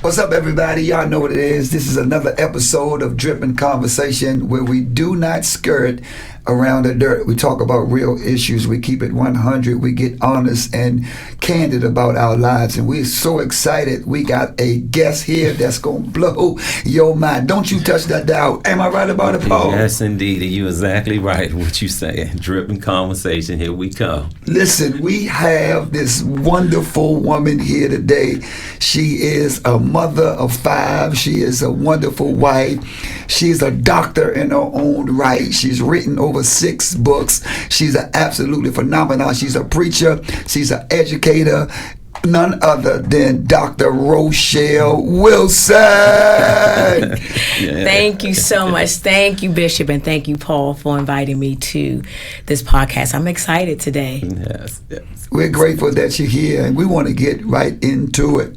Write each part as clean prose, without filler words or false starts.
What's up, everybody? Y'all know what it is. This is another episode of Drippin' Conversation where we do not skirt around the dirt. We talk about real issues. We keep it 100. We get honest and candid about our lives. And we're so excited. We got a guest here that's going to blow your mind. Don't you touch that dial. Am I right about it, Paul? Yes, indeed. You're exactly right what you say. Drippin' Conversation. Here we come. Listen, we have this wonderful woman here today. She is a mother of 5. She is a wonderful wife. She's a doctor in her own right. She's written over 6 books. She's an absolutely phenomenal. She's a preacher. She's an educator. None other than Dr. Rochelle Wilson. Thank you so much. Thank you, Bishop, and thank you, Paul, for inviting me to this podcast. I'm excited today. Yes. We're grateful that you're here, and we want to get right into it.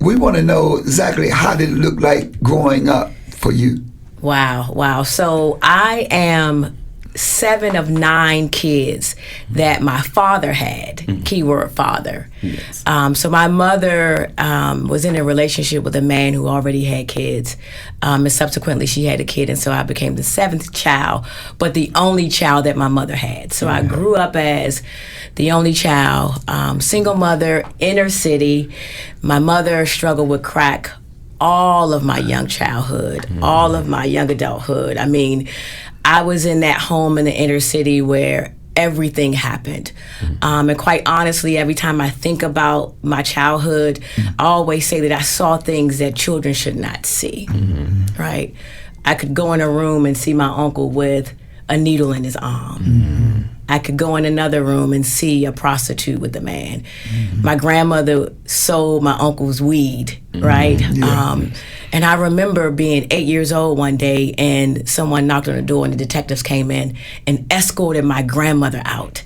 We want to know exactly how did it look like growing up for you? Wow. So I am 7 of 9 kids that my father had, keyword father. Yes. So my mother was in a relationship with a man who already had kids, and subsequently she had a kid, and so I became the 7th child, but the only child that my mother had. So I grew up as the only child, single mother, inner city. My mother struggled with crack all of my young childhood, all of my young adulthood. I mean, I was in that home in the inner city where everything happened. And quite honestly, every time I think about my childhood, I always say that I saw things that children should not see, right? I could go in a room and see my uncle with a needle in his arm. I could go in another room and see a prostitute with a man. My grandmother sold my uncle's weed, right? And I remember being 8 years old one day and someone knocked on the door and the detectives came in and escorted my grandmother out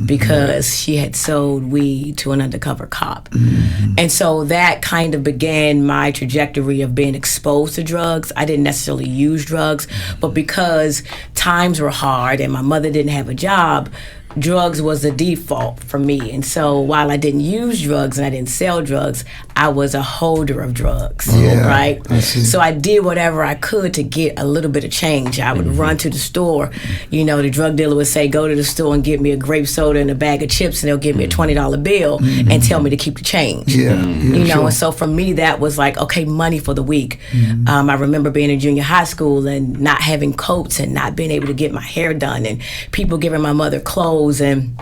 because she had sold weed to an undercover cop. And so that kind of began my trajectory of being exposed to drugs. I didn't necessarily use drugs, but because times were hard and my mother didn't have a job, drugs was the default for me. And so while I didn't use drugs and I didn't sell drugs, I was a holder of drugs, right? So I did whatever I could to get a little bit of change. I would run to the store. You know, the drug dealer would say, go to the store and get me a grape soda and a bag of chips, and they'll give me a $20 bill and tell me to keep the change. And so for me, that was like, okay, money for the week. I remember being in junior high school and not having coats and not being able to get my hair done and people giving my mother clothes. And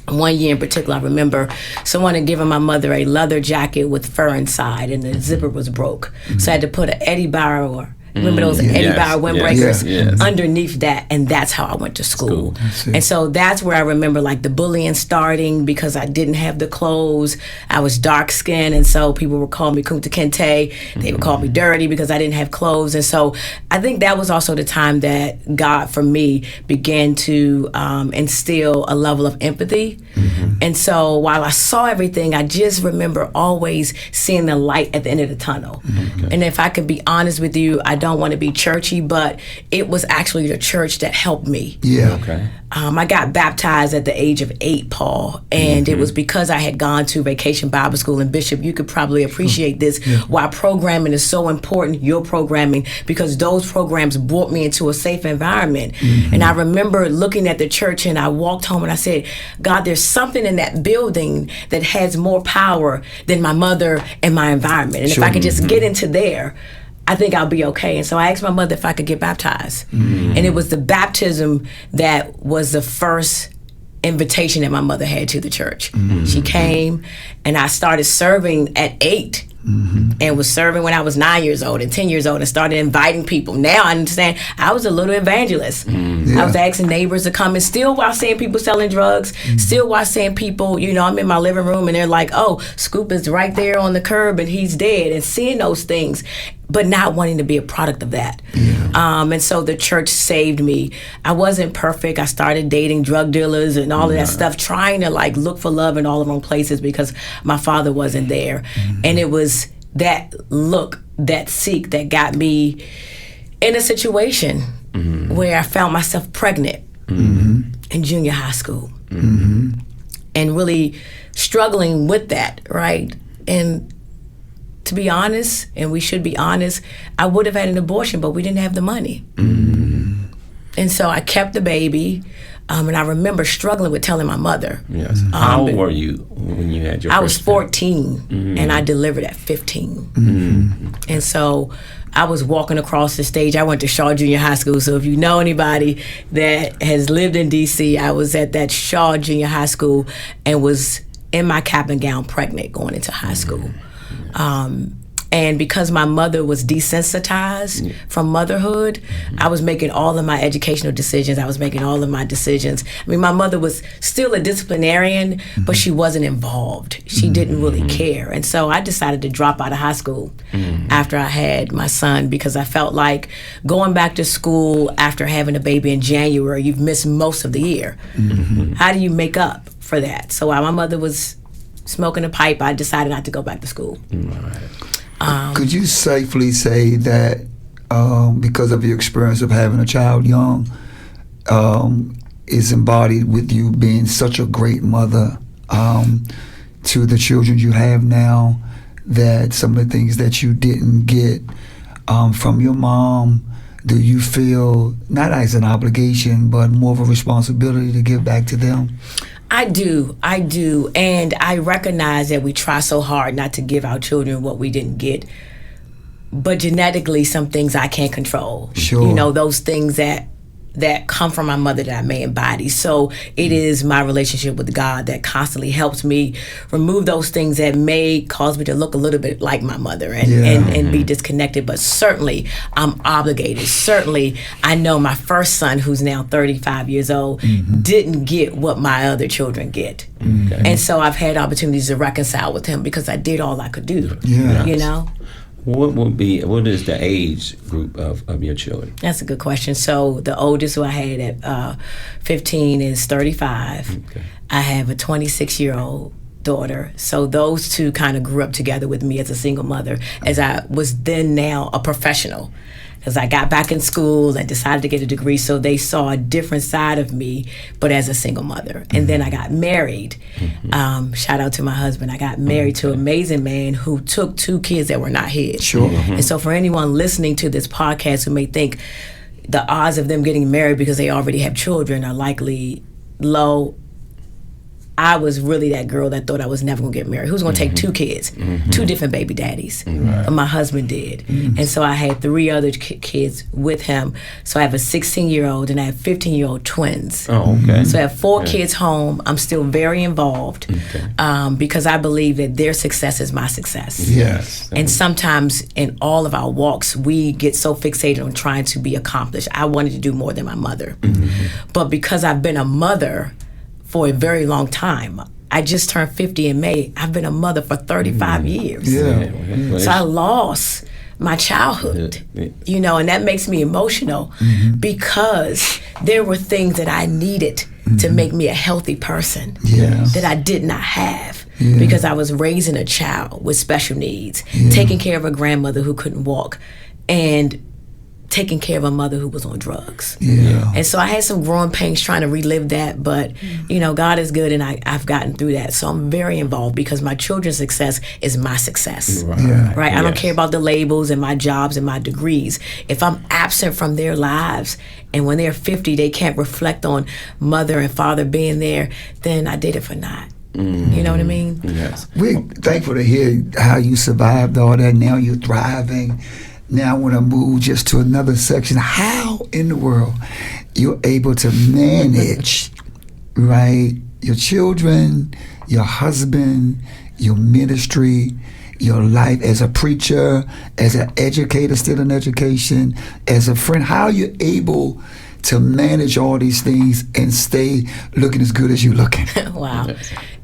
one year in particular, I remember someone had given my mother a leather jacket with fur inside, and the zipper was broke. So I had to put an Eddie Bauer, remember those Eddie Bauer windbreakers underneath that, and that's how I went to school. And so that's where I remember like the bullying starting because I didn't have the clothes. I was dark skinned, and so people would call me Kunta Kinte. They would call me dirty because I didn't have clothes. And so I think that was also the time that God, for me, began to instill a level of empathy. And so while I saw everything, I just remember always seeing the light at the end of the tunnel. And if I could be honest with you, I don't want to be churchy, but it was actually the church that helped me. I got baptized at the age of 8, Paul, and it was because I had gone to Vacation Bible School. And Bishop, you could probably appreciate this, why programming is so important, your programming, because those programs brought me into a safe environment. And I remember looking at the church and I walked home and I said, God, there's something in that building that has more power than my mother and my environment. And if I could just get into there, I think I'll be okay. And so I asked my mother if I could get baptized. And it was the baptism that was the first invitation that my mother had to the church. She came and I started serving at 8. And was serving when I was 9 years old and 10 years old and started inviting people. Now I understand I was a little evangelist. I was asking neighbors to come, and still while seeing people selling drugs, still while seeing people, you know, I'm in my living room and they're like, oh, Scoop is right there on the curb and he's dead, and seeing those things, but not wanting to be a product of that. And so the church saved me. I wasn't perfect. I started dating drug dealers and all of that stuff, trying to like look for love in all the wrong places because my father wasn't there. And it was that look, that seek that got me in a situation where I found myself pregnant in junior high school and really struggling with that, right? And to be honest, and we should be honest, I would have had an abortion, but we didn't have the money. And so I kept the baby, and I remember struggling with telling my mother. Yes. How old were you when you had your I first was 14, and I delivered at 15. And so I was walking across the stage. I went to Shaw Junior High School, so if you know anybody that has lived in D.C., I was at that Shaw Junior High School and was in my cap and gown pregnant going into high school. And because my mother was desensitized from motherhood, I was making all of my educational decisions. I was making all of my decisions. I mean, my mother was still a disciplinarian, but she wasn't involved. She didn't really care. And so I decided to drop out of high school after I had my son, because I felt like going back to school after having a baby in January, you've missed most of the year. How do you make up for that? So while my mother was smoking a pipe, I decided not to go back to school. Could you safely say that because of your experience of having a child young, is embodied with you being such a great mother to the children you have now, that some of the things that you didn't get from your mom, do you feel not as an obligation but more of a responsibility to give back to them? I do. And I recognize that we try so hard not to give our children what we didn't get. But genetically, some things I can't control. Sure. You know, those things that come from my mother that I may embody. So it is my relationship with God that constantly helps me remove those things that may cause me to look a little bit like my mother and be disconnected. But certainly I'm obligated. Certainly I know my first son, who's now 35 years old, didn't get what my other children get. And so I've had opportunities to reconcile with him because I did all I could do. You know? What is the age group of your children? That's a good question. So the oldest who I had at 15 is 35. I have a 26-year-old daughter. So those two kind of grew up together with me as a single mother, as I was then now a professional. Because I got back in school and decided to get a degree, so they saw a different side of me, but as a single mother. And then I got married. Shout out to my husband. I got married to an amazing man who took 2 kids that were not his. Sure. And so for anyone listening to this podcast who may think the odds of them getting married because they already have children are likely low, I was really that girl that thought I was never gonna get married. Who's gonna take 2 kids, 2 different baby daddies? But my husband did. And so I had 3 other kids with him. So I have a 16-year-old and I have 15-year-old twins. Oh, okay. So I have 4 kids home. I'm still very involved because I believe that their success is my success. Yes. And sometimes in all of our walks, we get so fixated on trying to be accomplished. I wanted to do more than my mother. But because I've been a mother for a very long time. I just turned 50 in May. I've been a mother for 35 years. So I lost my childhood, you know, and that makes me emotional because there were things that I needed to make me a healthy person that I did not have because I was raising a child with special needs, taking care of a grandmother who couldn't walk, and taking care of a mother who was on drugs. And so I had some growing pains trying to relive that, but you know, God is good and I've gotten through that. So I'm very involved because my children's success is my success. Right? I don't care about the labels and my jobs and my degrees. If I'm absent from their lives and when they're 50 they can't reflect on mother and father being there, then I did it for naught. You know what I mean? Yes. We're thankful to hear how you survived all that. Now you're thriving. Now I want to move just to another section. How in the world you're able to manage, right, your children, your husband, your ministry, your life as a preacher, as an educator still in education, as a friend? How are you able to manage all these things and stay looking as good as you're looking? Wow.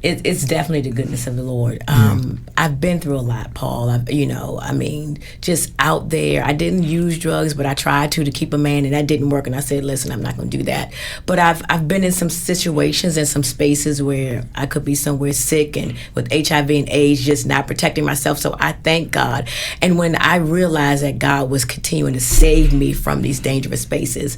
It's definitely the goodness of the Lord. I've been through a lot, Paul. Just out there. I didn't use drugs, but I tried to keep a man, and that didn't work. And I said, listen, I'm not going to do that. But I've been in some situations and some spaces where I could be somewhere sick and with HIV and AIDS, just not protecting myself. So I thank God. And when I realized that God was continuing to save me from these dangerous spaces,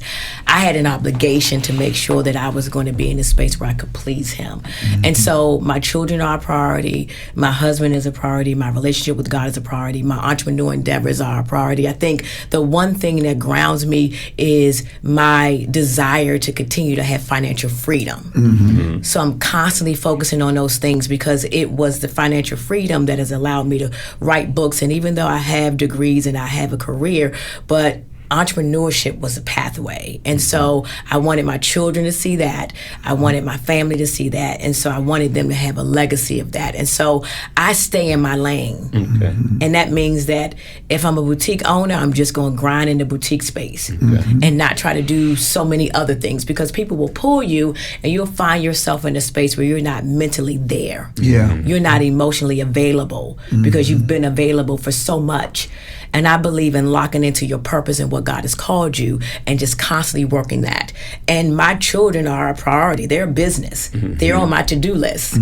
I had an obligation to make sure that I was going to be in a space where I could please him. And so my children are a priority, my husband is a priority, my relationship with God is a priority, my entrepreneur endeavors are a priority. I think the one thing that grounds me is my desire to continue to have financial freedom. So I'm constantly focusing on those things because it was the financial freedom that has allowed me to write books. And even though I have degrees and I have a career, but entrepreneurship was a pathway. And so I wanted my children to see that. I wanted my family to see that. And so I wanted them to have a legacy of that. And so I stay in my lane. And that means that if I'm a boutique owner, I'm just going to grind in the boutique space and not try to do so many other things, because people will pull you and you'll find yourself in a space where you're not mentally there. You're not emotionally available because you've been available for so much. And I believe in locking into your purpose and what God has called you and just constantly working that. And my children are a priority. They're a business. They're on my to-do list.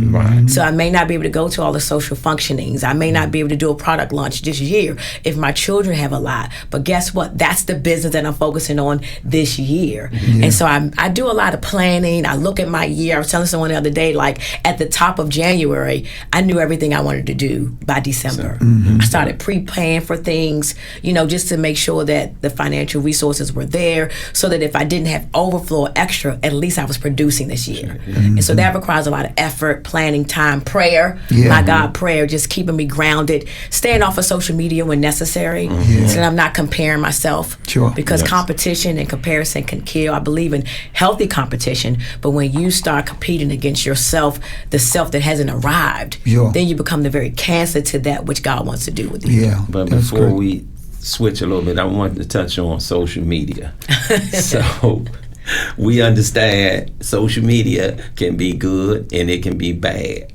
So I may not be able to go to all the social functionings. I may not be able to do a product launch this year if my children have a lot. But guess what? That's the business that I'm focusing on this year. And so I do a lot of planning. I look at my year. I was telling someone the other day, like at the top of January, I knew everything I wanted to do by December. I started pre-planning for things, just to make sure that the financial resources were there so that if I didn't have overflow or extra, at least I was producing this year. And so that requires a lot of effort, planning, time, prayer. My God, prayer, just keeping me grounded, staying off of social media when necessary so that I'm not comparing myself. Because competition and comparison can kill. I believe in healthy competition, but when you start competing against yourself, the self that hasn't arrived, then you become the very cancer to that which God wants to do with you. But before we switch a little bit, I wanted to touch on social media. So we understand social media can be good and it can be bad.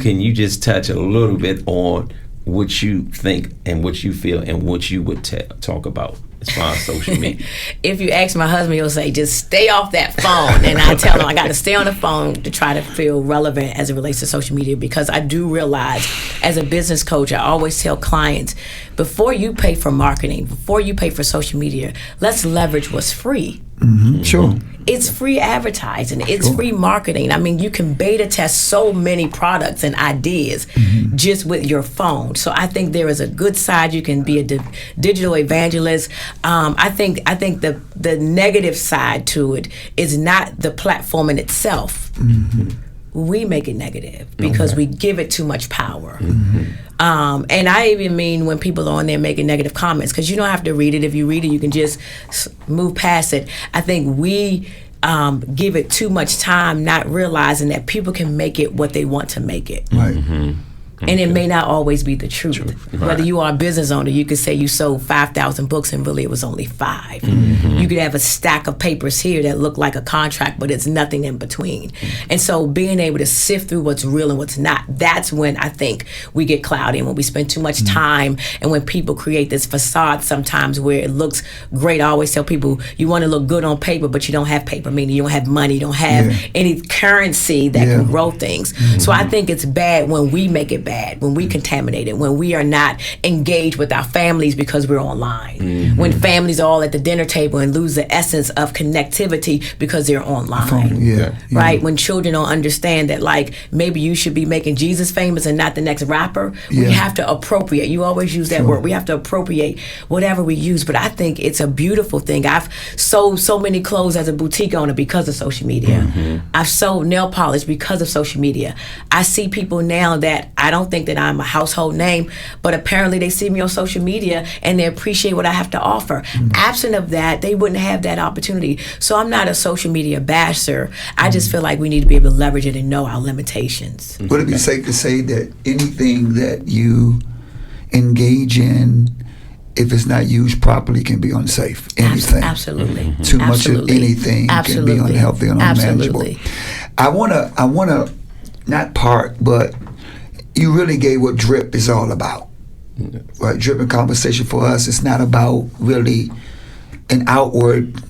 Can you just touch a little bit on what you think and what you feel and what you would talk about as far as social media? If you ask my husband, he'll say, just stay off that phone. And I tell him I got to stay on the phone to try to feel relevant as it relates to social media, because I do realize as a business coach, I always tell clients, before you pay for marketing, before you pay for social media, let's leverage what's free. It's free advertising. It's free marketing. I mean, you can beta test so many products and ideas just with your phone. So I think there is a good side. You can be a digital evangelist. I think the negative side to it is not the platform in itself. We make it negative because we give it too much power. And I even mean when people are on there making negative comments, because you don't have to read it. If you read it, you can just move past it. I think we give it too much time, not realizing that people can make it what they want to make it. And it may not always be the truth. Whether you are a business owner, you could say you sold 5,000 books and really it was only 5. You could have a stack of papers here that look like a contract, but it's nothing in between. And so being able to sift through what's real and what's not, that's when I think we get cloudy, and when we spend too much time, and when people create this facade sometimes where it looks great. I always tell people, you want to look good on paper, but you don't have paper, meaning you don't have money, you don't have any currency that can grow things. So I think it's bad when we make it bad, when we contaminate it, when we are not engaged with our families because we're online, when families are all at the dinner table and lose the essence of connectivity because they're online. Right? When children don't understand that, like, maybe you should be making Jesus famous and not the next rapper. We have to appropriate. You always use that word. We have to appropriate whatever we use. But I think it's a beautiful thing. I've sold so many clothes as a boutique owner because of social media. I've sold nail polish because of social media. I see people now that I don't think that I'm a household name, but apparently they see me on social media and they appreciate what I have to offer. Absent of that, they wouldn't have that opportunity. So I'm not a social media basher. I just feel like we need to be able to leverage it and know our limitations. Would it be safe to say that anything that you engage in, if it's not used properly, can be unsafe? Anything. Absolutely. Too much of anything can be unhealthy and unmanageable. I wanna not part, but you really gave what Drip is all about. Right? Drip and Conversation for us, it's not about really an outward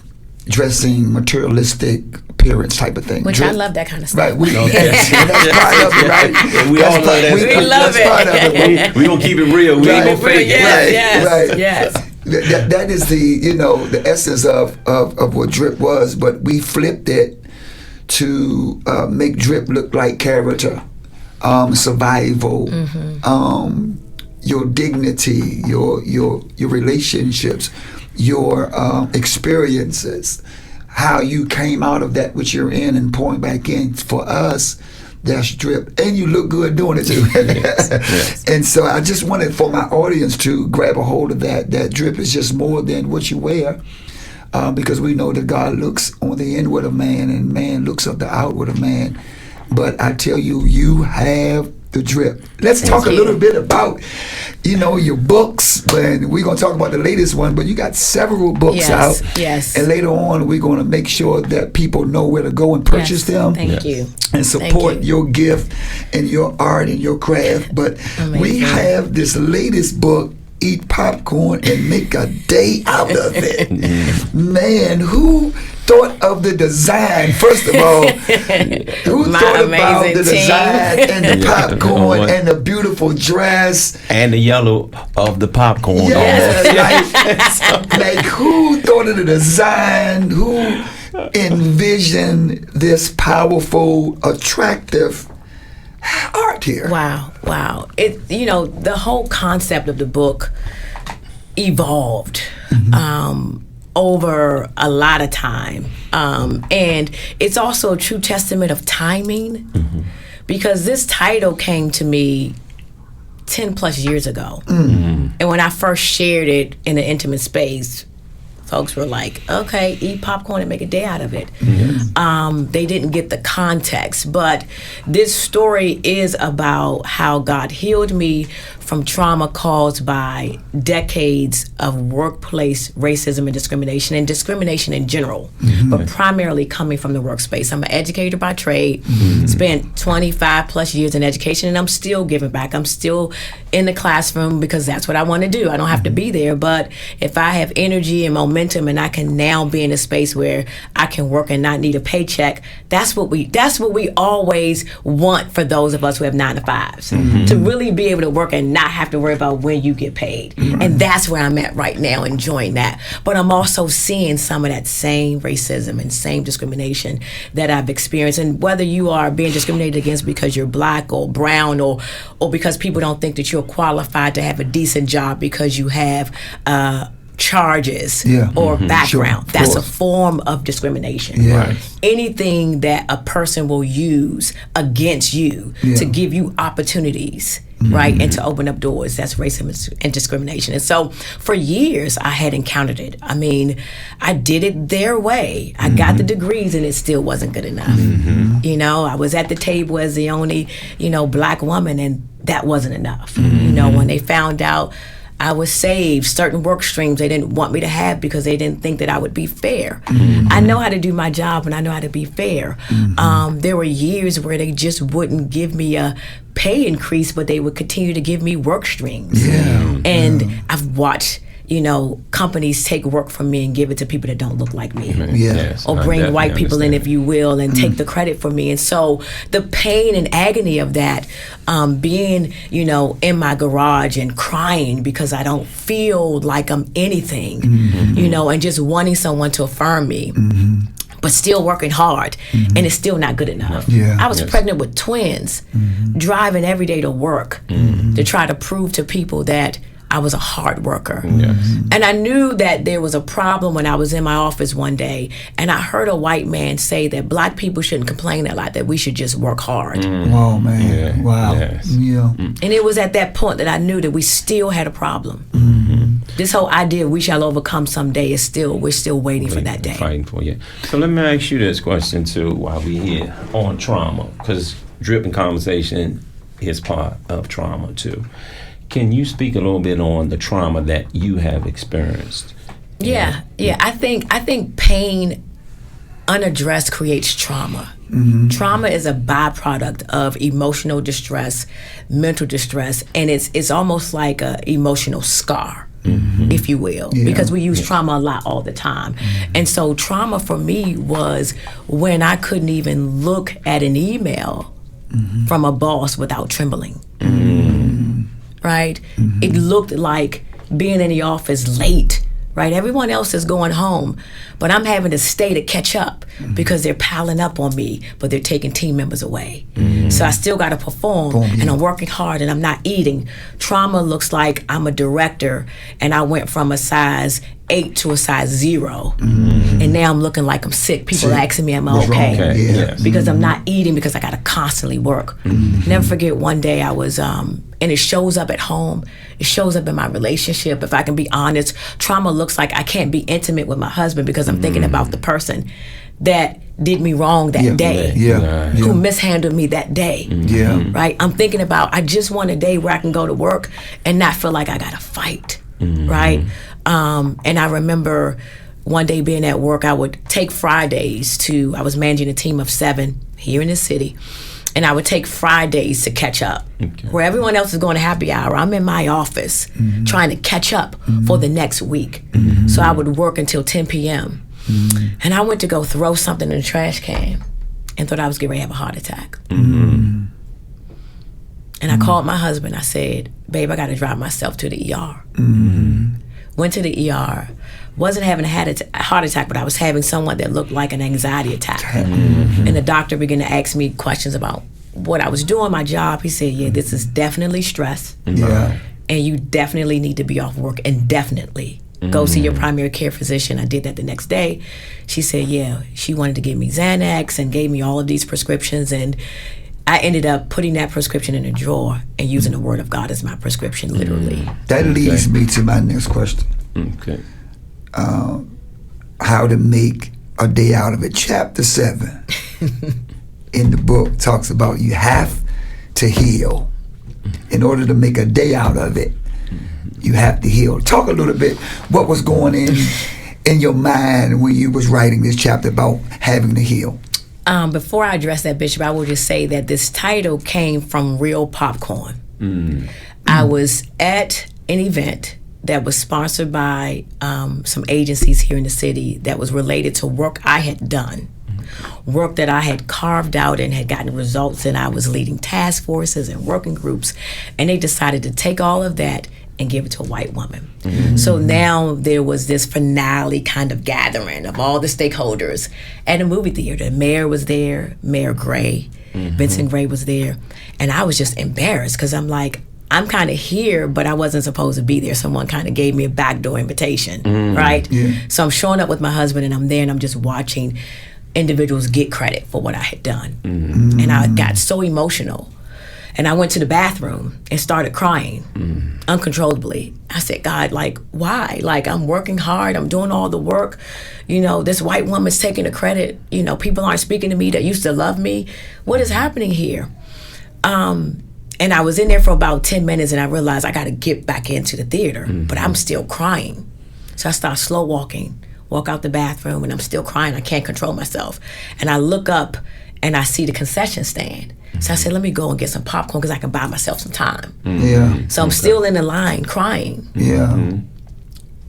dressing, materialistic appearance type of thing. Which Drip, I love that kind of stuff. right? That's part of it, right? We all love that. We love it. We're going to keep it real. We ain't going to fake it. Yes. that is the essence of what drip was, but we flipped it to make drip look like character, survival, your dignity, your relationships, your experiences, how you came out of that which you're in and pouring back in. For us, that's drip, and you look good doing it too. Yes. And so I just wanted for my audience to grab a hold of that drip is just more than what you wear, because we know that God looks on the inward of man and man looks at the outward of man. But I tell you, you have the drip. Let's talk a little bit about, your books, and we're going to talk about the latest one, but you got several books out. Yes. And later on, we're going to make sure that people know where to go and purchase them. Thank you. And support your gift and your art and your craft. But we have this latest book, Eat Popcorn and Make a Day Out of It. Man, who thought of the design, first of all? Who thought about the design and the popcorn and the beautiful dress? And the yellow of the popcorn. Yeah, like who thought of the design? Who envisioned this powerful, attractive art here? Wow. It the whole concept of the book evolved over a lot of time, and it's also a true testament of timing, because this title came to me 10 plus years ago, and when I first shared it in an intimate space, folks were like, okay, eat popcorn and make a day out of it. They didn't get the context, but this story is about how God healed me from trauma caused by decades of workplace racism and discrimination in general, but primarily coming from the workspace. I'm an educator by trade, spent 25 plus years in education, and I'm still giving back. I'm still in the classroom because that's what I want to do. I don't have to be there, but if I have energy and momentum and I can now be in a space where I can work and not need a paycheck, that's what we always want for those of us who have 9 to 5s, to really be able to work and not have to worry about when you get paid. And that's where I'm at right now, enjoying that. But I'm also seeing some of that same racism and same discrimination that I've experienced. And whether you are being discriminated against because you're black or brown, or because people don't think that you're qualified to have a decent job because you have charges or background. Sure, that's a form of discrimination. Anything that a person will use against you to give you opportunities, right, and to open up doors, that's racism and discrimination. And so for years I had encountered it. I mean, I did it their way. I got the degrees and it still wasn't good enough. I was at the table as the only, black woman, and that wasn't enough. When they found out I was saved, certain work streams they didn't want me to have because they didn't think that I would be fair. I know how to do my job and I know how to be fair. There were years where they just wouldn't give me a pay increase, but they would continue to give me work streams. And I've watched companies take work from me and give it to people that don't look like me. Or bring white people in, if you will, and take the credit for me. And so the pain and agony of that, being, in my garage and crying because I don't feel like I'm anything, and just wanting someone to affirm me. But still working hard, and it's still not good enough. I was pregnant with twins, driving every day to work to try to prove to people that I was a hard worker. And I knew that there was a problem when I was in my office one day and I heard a white man say that black people shouldn't complain a lot, that we should just work hard. Oh man, wow. And it was at that point that I knew that we still had a problem. This whole idea of we shall overcome someday we're still waiting for that day. Fighting for you. So let me ask you this question too while we're here on trauma, because dripping conversation is part of trauma too. Can you speak a little bit on the trauma that you have experienced? Yeah. I think pain unaddressed creates trauma. Trauma is a byproduct of emotional distress, mental distress, and it's almost like an emotional scar, if you will, because we use trauma a lot all the time. And so trauma for me was when I couldn't even look at an email from a boss without trembling. Right? It looked like being in the office late right? Everyone else is going home, but I'm having to stay to catch up because they're piling up on me, but they're taking team members away. So I still got to perform, and I'm working hard, and I'm not eating. Trauma looks like I'm a director, and I went from a size 8 to a size 0, and now I'm looking like I'm sick. People asking me, am I okay? Because I'm not eating because I got to constantly work. Never forget one day I was, and it shows up at home. It shows up in my relationship. If I can be honest, trauma looks like I can't be intimate with my husband because I'm thinking about the person that did me wrong that day, who mishandled me that day. Right? I'm thinking about, I just want a day where I can go to work and not feel like I got to fight. Right? And I remember one day being at work, I would take Fridays I was managing a team of 7 here in the city, and I would take Fridays to catch up. Where everyone else is going to happy hour, I'm in my office trying to catch up for the next week. So I would work until 10 p.m. And I went to go throw something in the trash can and thought I was getting ready to have a heart attack. And I called my husband. I said, babe, I got to drive myself to the ER. Went to the ER. Wasn't having a heart attack, but I was having somewhat that looked like an anxiety attack. And the doctor began to ask me questions about what I was doing, my job. He said, yeah, this is definitely stress. And you definitely need to be off work indefinitely. Go see your primary care physician. I did that the next day. She said, yeah, she wanted to give me Xanax and gave me all of these prescriptions. And I ended up putting that prescription in a drawer and using the Word of God as my prescription, literally. That leads me to my next question. How to make a day out of it. Chapter 7 in the book talks about you have to heal. In order to make a day out of it, you have to heal. Talk a little bit what was going in your mind when you was writing this chapter about having to heal. Before I address that, Bishop, I will just say that this title came from real popcorn. I was at an event that was sponsored by some agencies here in the city that was related to work I had done, work that I had carved out and had gotten results in. I was leading task forces and working groups, and they decided to take all of that and give it to a white woman. So now there was this finale kind of gathering of all the stakeholders at a movie theater. The mayor was there, Mayor Gray, Vincent Gray was there, and I was just embarrassed because I'm like, I'm kind of here, but I wasn't supposed to be there. Someone kind of gave me a backdoor invitation, right? So I'm showing up with my husband, and I'm there, and I'm just watching individuals get credit for what I had done. And I got so emotional. And I went to the bathroom and started crying uncontrollably. I said, God, like, why? Like, I'm working hard. I'm doing all the work. You know, this white woman's taking the credit. You know, people aren't speaking to me that used to love me. What is happening here? And I was in there for about 10 minutes, and I realized I got to get back into the theater, but I'm still crying. So I start slow walk out the bathroom, and I'm still crying. I can't control myself. And I look up, and I see the concession stand. So I said, let me go and get some popcorn because I can buy myself some time. So I'm still in the line crying.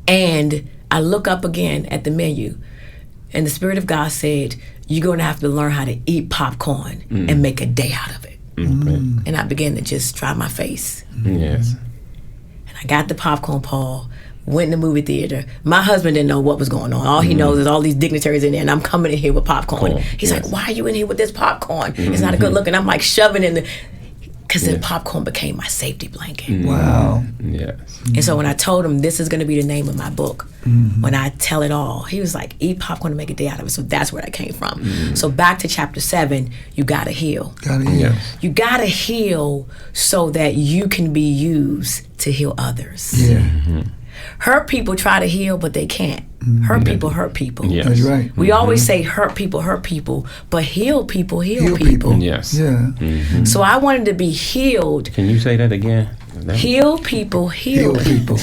And I look up again at the menu, and the Spirit of God said, you're going to have to learn how to eat popcorn and make a day out of it. And I began to just dry my face. And I got the popcorn, Paul, went in the movie theater. My husband didn't know what was going on. All he knows is all these dignitaries in there, and I'm coming in here with popcorn. He's like, why are you in here with this popcorn? It's not a good look. And I'm like shoving in because the popcorn became my safety blanket. Wow. And so when I told him this is going to be the name of my book, when I tell it all, he was like, eat popcorn to make a day out of it. So that's where that came from. So back to chapter 7, you got to heal. You got to heal so that you can be used to heal others. Hurt people try to heal, but they can't. Hurt people hurt people. That's right. We always say hurt people, but heal people heal people. So I wanted to be healed. Can you say that again? Heal people heal people.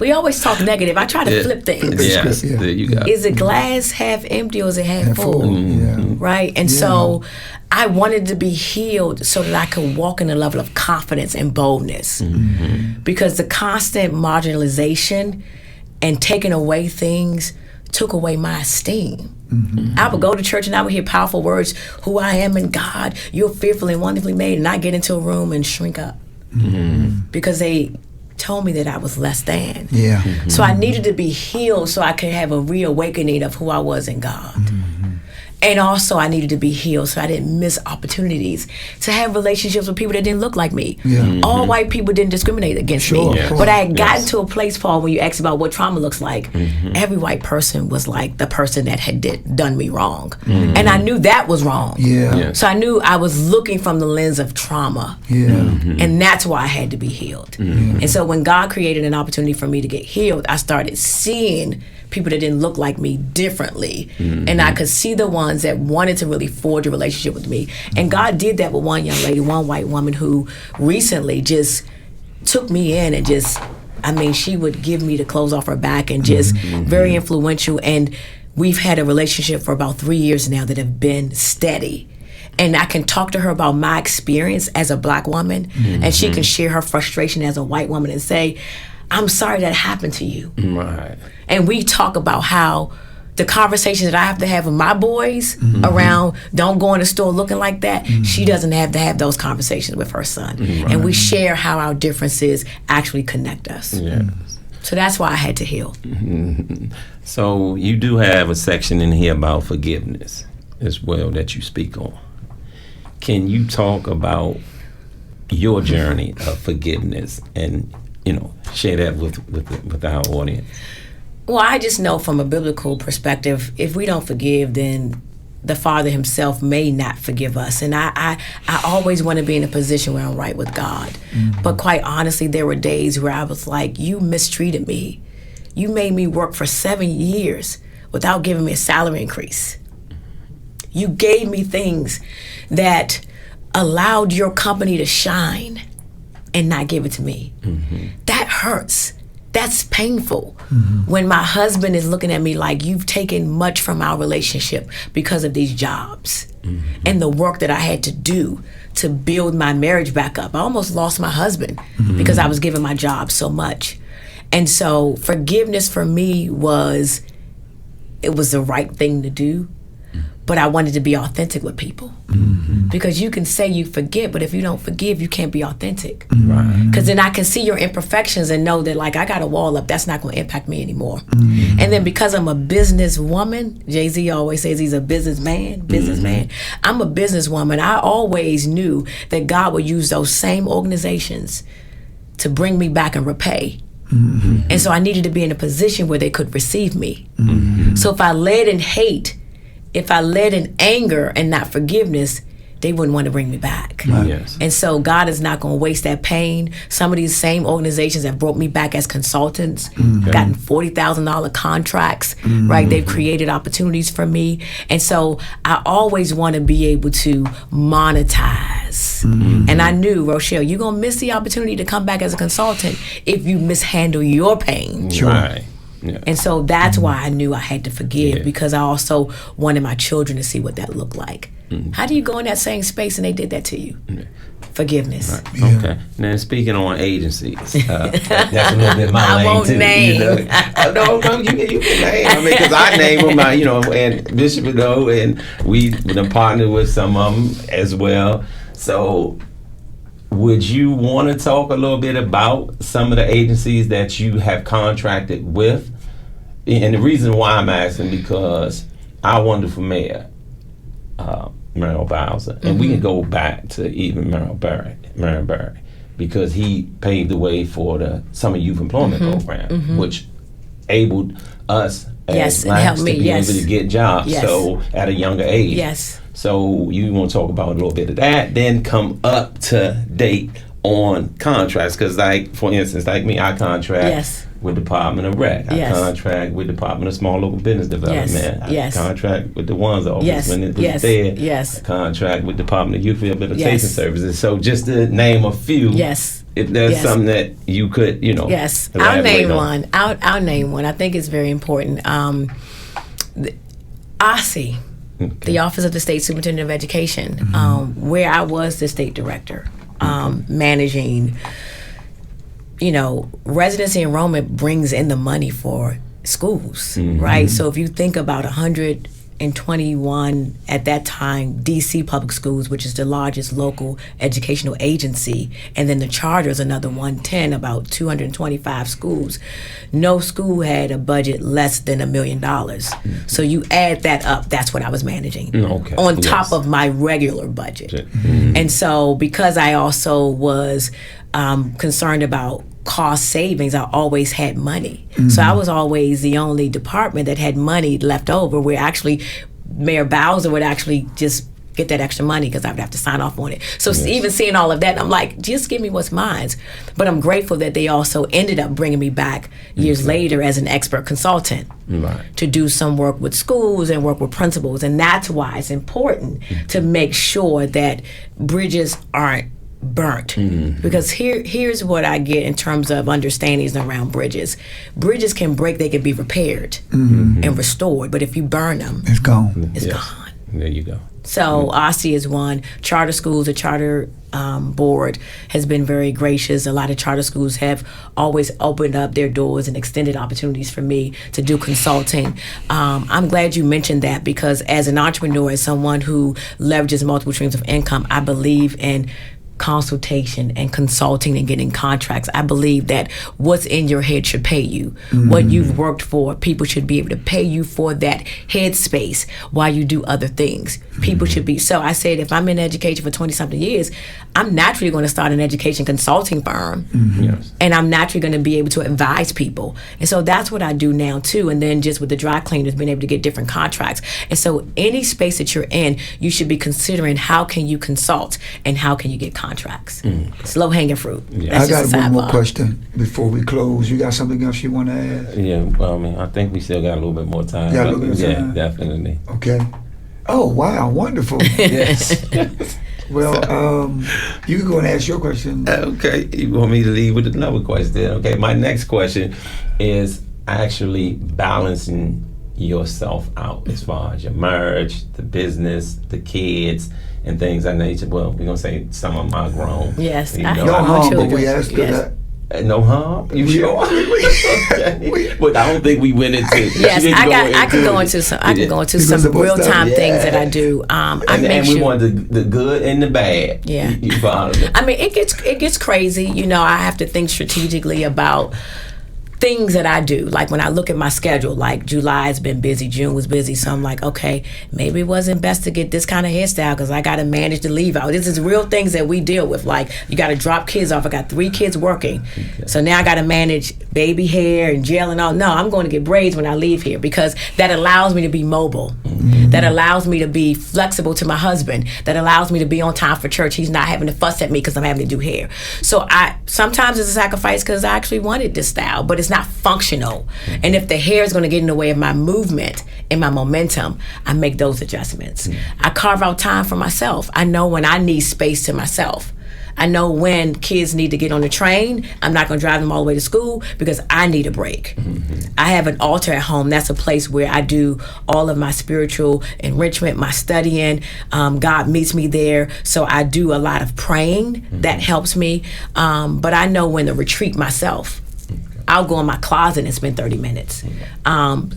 We always talk negative. I try to flip things. There you go. Is it glass half empty or is it half full? Right? And so I wanted to be healed so that I could walk in a level of confidence and boldness. Because the constant marginalization and taking away things took away my esteem. I would go to church and I would hear powerful words, who I am in God, you're fearfully and wonderfully made, and I get into a room and shrink up. Because they told me that I was less than. Yeah. So I needed to be healed so I could have a reawakening of who I was in God. And also I needed to be healed so I didn't miss opportunities to have relationships with people that didn't look like me. Yeah. All white people didn't discriminate against me. Yes. But I had gotten to a place, Paul, when you asked about what trauma looks like, every white person was like the person that had done me wrong. And I knew that was wrong. Yeah. Yes. So I knew I was looking from the lens of trauma. Yeah. And that's why I had to be healed. And so when God created an opportunity for me to get healed, I started seeing people that didn't look like me differently. And I could see the ones that wanted to really forge a relationship with me. And God did that with one young lady, one white woman who recently just took me in and just, I mean, she would give me the clothes off her back and just very influential. And we've had a relationship for about 3 years now that have been steady. And I can talk to her about my experience as a black woman, and she can share her frustration as a white woman and say, I'm sorry that happened to you. Right. And we talk about how the conversations that I have to have with my boys around don't go in the store looking like that, she doesn't have to have those conversations with her son. And we share how our differences actually connect us. Yes. So that's why I had to heal. So you do have a section in here about forgiveness as well that you speak on. Can you talk about your journey of forgiveness and, share that with our audience? Well, I just know from a biblical perspective, if we don't forgive, then the Father himself may not forgive us. And I always want to be in a position where I'm right with God. But quite honestly, there were days where I was like, you mistreated me. You made me work for 7 years without giving me a salary increase. You gave me things that allowed your company to shine and not give it to me. That hurts. That's painful. When my husband is looking at me like, you've taken much from our relationship because of these jobs and the work that I had to do to build my marriage back up. I almost lost my husband because I was giving my job so much. And so forgiveness for me was the right thing to do. But I wanted to be authentic with people. Because you can say you forget, but if you don't forgive, you can't be authentic. Because then I can see your imperfections and know that, like, I got a wall up, that's not going to impact me anymore. And then because I'm a businesswoman, Jay-Z always says he's a businessman. I'm a businesswoman. I always knew that God would use those same organizations to bring me back and repay. And so I needed to be in a position where they could receive me. So if I led in hate, if I led in anger and not forgiveness, they wouldn't want to bring me back. Yes. And so God is not going to waste that pain. Some of these same organizations have brought me back as consultants, gotten $40,000 contracts, right? They've created opportunities for me. And so I always want to be able to monetize. And I knew, Rochelle, you're going to miss the opportunity to come back as a consultant if you mishandle your pain. Right. Yeah. And so that's why I knew I had to forgive, because I also wanted my children to see what that looked like. How do you go in that same space and they did that to you? Forgiveness. Right. Yeah. Okay. Now, speaking on agencies, that's a little bit my lane won't too. name. No, you can name. I mean, because I name them, and Bishop and we done partnered with some of them as well. So, would you want to talk a little bit about some of the agencies that you have contracted with? And the reason why I'm asking, because our wonderful mayor, Merrill Bowser, and we can go back to even Merrill Berry, because he paved the way for the summer youth employment program, which enabled us as blacks to be able to get jobs so at a younger age. Yes. So you want to talk about a little bit of that, then come up to date on contracts, because like, for instance, like me, I contract with Department of Rec. I contract with Department of Small Local Business Development. I contract with the ones office when it was there. I contract with Department of Youth Rehabilitation Services. So just to name a few. If there's something that you could, I'll name one. I'll name one. I think it's very important. OSSE, the Office of the State Superintendent of Education, where I was the state director, managing, residency enrollment brings in the money for schools, right? So if you think about 100 and 21 at that time DC Public Schools, which is the largest local educational agency, and then the charter is another 110, about 225 schools. No school had a budget less than $1 million. So you add that up, that's what I was managing on top of my regular budget. And so because I also was concerned about cost savings, I always had money. So I was always the only department that had money left over, where actually Mayor Bowser would actually just get that extra money because I would have to sign off on it. So even seeing all of that, I'm like, just give me what's mine. But I'm grateful that they also ended up bringing me back years later as an expert consultant to do some work with schools and work with principals. And that's why it's important to make sure that bridges aren't burnt, because here's what I get in terms of understandings around bridges. Bridges can break, they can be repaired and restored, but if you burn them, it's gone. It's gone. There you go. So OSSI is one. Charter schools, the charter board has been very gracious. A lot of charter schools have always opened up their doors and extended opportunities for me to do consulting. I'm glad you mentioned that, because as an entrepreneur, as someone who leverages multiple streams of income, I believe in consultation and consulting and getting contracts. I believe that what's in your head should pay you. What you've worked for, people should be able to pay you for that headspace while you do other things. People should be. So I said, if I'm in education for 20-something years, I'm naturally going to start an education consulting firm. And I'm naturally going to be able to advise people. And so that's what I do now too. And then just with the dry cleaners, being able to get different contracts. And so any space that you're in, you should be considering how can you consult and how can you get contracts. It's low hanging fruit. I got one more question before we close. You got something else you want to add? Yeah, well, I mean, I think we still got a little bit more time. Yeah, a little bit of time. Yeah, definitely. Okay. Oh, wow, wonderful. Yes. Well, you can go and ask your question. Okay, you want me to leave with another question? Okay, my next question is actually balancing yourself out as far as your marriage, the business, the kids, and things of that nature. Well, we're gonna say some of them are grown. Yes, you I know. No have harm, but children. we asked her that. No harm? You sure? Okay. But I don't think we went into. Yes, I can go into some. I can go into some real time things that I do. And we want the good and the bad. Yeah. You follow it. I mean, it gets crazy. You know, I have to think strategically about things that I do. Like when I look at my schedule, like July has been busy, June was busy, so I'm like, okay, maybe it wasn't best to get this kind of hairstyle because I got to manage the leave out. This is real things that we deal with. Like you got to drop kids off. I got 3 kids working, so now I got to manage baby hair and gel and all. No, I'm going to get braids when I leave here because that allows me to be mobile. That allows me to be flexible to my husband. That allows me to be on time for church. He's not having to fuss at me because I'm having to do hair. So sometimes it's a sacrifice because I actually wanted this style, but it's not functional. And if the hair is going to get in the way of my movement and my momentum, I make those adjustments. I carve out time for myself. I know when I need space to myself. I know when kids need to get on the train, I'm not going to drive them all the way to school because I need a break. I have an altar at home. That's a place where I do all of my spiritual enrichment, my studying. God meets me there. So I do a lot of praying. That helps me. But I know when to retreat myself. I'll go in my closet and spend 30 minutes.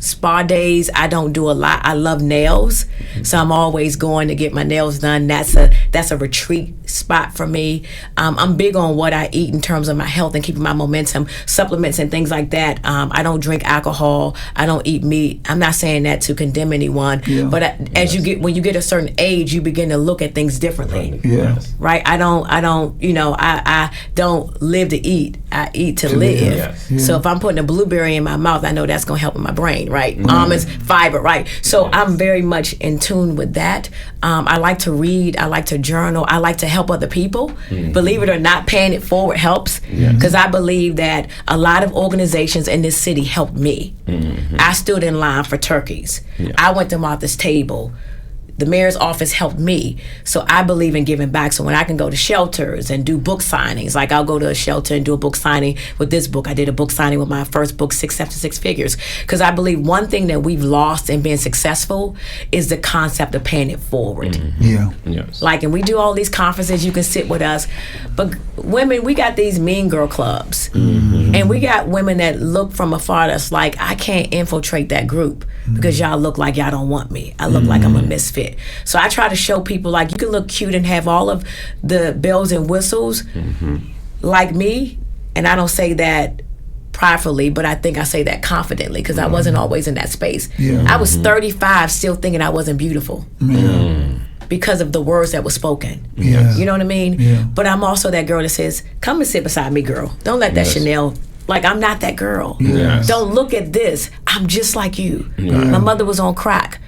Spa days, I don't do a lot. I love nails, so I'm always going to get my nails done. That's a retreat spot for me. I'm big on what I eat in terms of my health and keeping my momentum, supplements and things like that. I don't drink alcohol. I don't eat meat. I'm not saying that to condemn anyone, but when you get a certain age, you begin to look at things differently. Right? I don't live to eat. I eat to live. So if I'm putting a blueberry in my mouth, I know that's going to help with my brain, right? Almonds, fiber, right? So I'm very much in tune with that. I like to read. I like to journal. I like to help other people. Believe it or not, paying it forward helps because I believe that a lot of organizations in this city helped me. I stood in line for turkeys. I went to Martha's Table. The mayor's office helped me. So I believe in giving back. So when I can go to shelters and do book signings, like I'll go to a shelter and do a book signing with this book. I did a book signing with my first book, 6 Steps to 6 Figures. Because I believe one thing that we've lost in being successful is the concept of paying it forward. Like, and we do all these conferences, you can sit with us. But women, we got these mean girl clubs. And we got women that look from afar that's like, I can't infiltrate that group because y'all look like y'all don't want me. I look like I'm a misfit. So I try to show people, like, you can look cute and have all of the bells and whistles like me. And I don't say that pridefully, but I think I say that confidently because I wasn't always in that space. I was 35 still thinking I wasn't beautiful. Because of the words that were spoken. You know what I mean? But I'm also that girl that says, come and sit beside me, girl. Don't let that Chanel, like, I'm not that girl. Don't look at this. I'm just like you. My mother was on crack.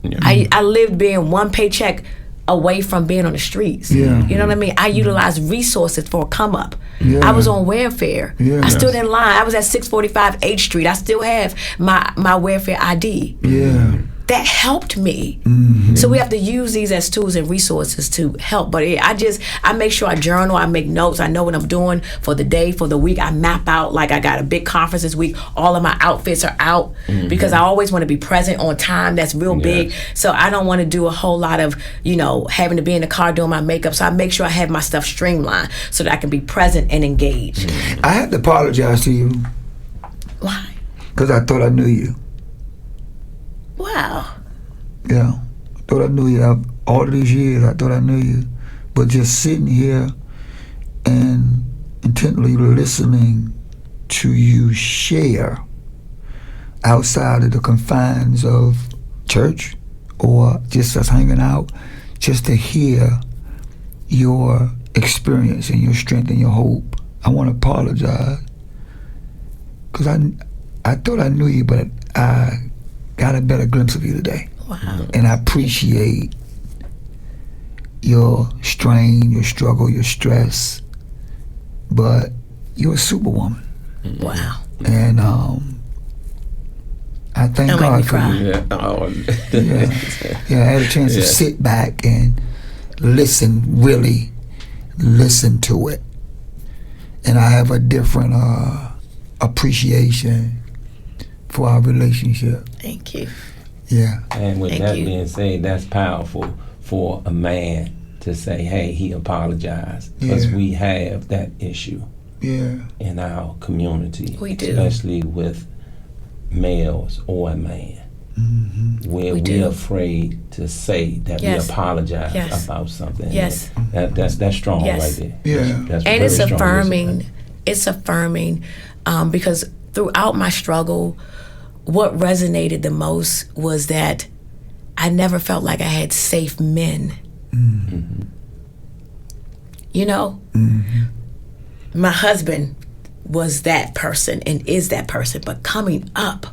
I lived being one paycheck away from being on the streets. You know what I mean? I utilized resources for a come up. I was on welfare. I stood in line. I was at 645 H Street. I still have my welfare ID. That helped me. So we have to use these as tools and resources to help. But I make sure I journal, I make notes, I know what I'm doing for the day, for the week. I map out, like, I got a big conference this week, all of my outfits are out because I always want to be present on time. That's real big. So I don't want to do a whole lot of, having to be in the car doing my makeup. So I make sure I have my stuff streamlined so that I can be present and engaged. I had to apologize to you. Why? Because I thought I knew you. Wow. Yeah, I thought I knew you. All of these years, I thought I knew you. But just sitting here and intently listening to you share outside of the confines of church or just us hanging out, just to hear your experience and your strength and your hope. I want to apologize because I thought I knew you, but I got a better glimpse of you today. Wow. And I appreciate your strain, your struggle, your stress, but you're a superwoman. Wow. And I thank Don't God make me for cry. you. I had a chance to sit back and really listen to it. And I have a different appreciation for our relationship. Thank you. Yeah. And with Thank that you. being said, that's powerful for a man to say, hey, he apologized. Because we have that issue in our community. We do. Especially with males or a man. Where We we're do. afraid to say that we apologize about something. Yes. That's strong right there. Yeah. That's And very it's strong. affirming. It's affirming because throughout my struggle, what resonated the most was that I never felt like I had safe men. My husband was that person and is that person, but coming up,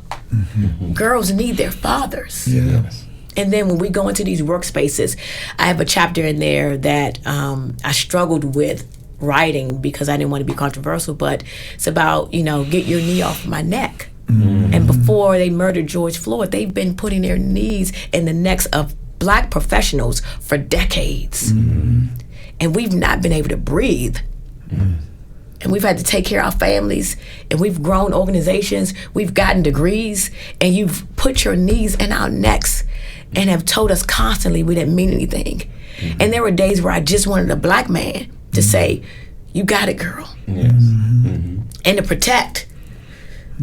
girls need their fathers. Yes. And then when we go into these workspaces, I have a chapter in there that I struggled with writing because I didn't want to be controversial, but it's about, get your knee off my neck. And before they murdered George Floyd, they've been putting their knees in the necks of Black professionals for decades. And we've not been able to breathe. And we've had to take care of our families, and we've grown organizations, we've gotten degrees, and you've put your knees in our necks and have told us constantly we didn't mean anything. And there were days where I just wanted a Black man to say, you got it, girl. And to protect.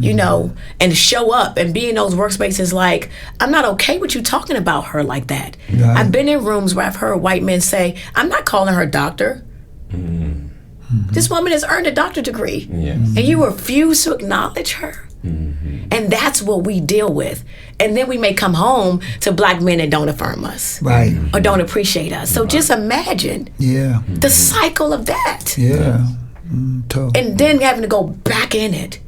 And to show up and be in those workspaces like, I'm not okay with you talking about her like that. Yeah. I've been in rooms where I've heard white men say, I'm not calling her doctor. This woman has earned a doctorate degree. And you refuse to acknowledge her. And that's what we deal with. And then we may come home to Black men that don't affirm us. Right. Or don't appreciate us. So just imagine the cycle of that. Yeah. Tough. And then having to go back in it.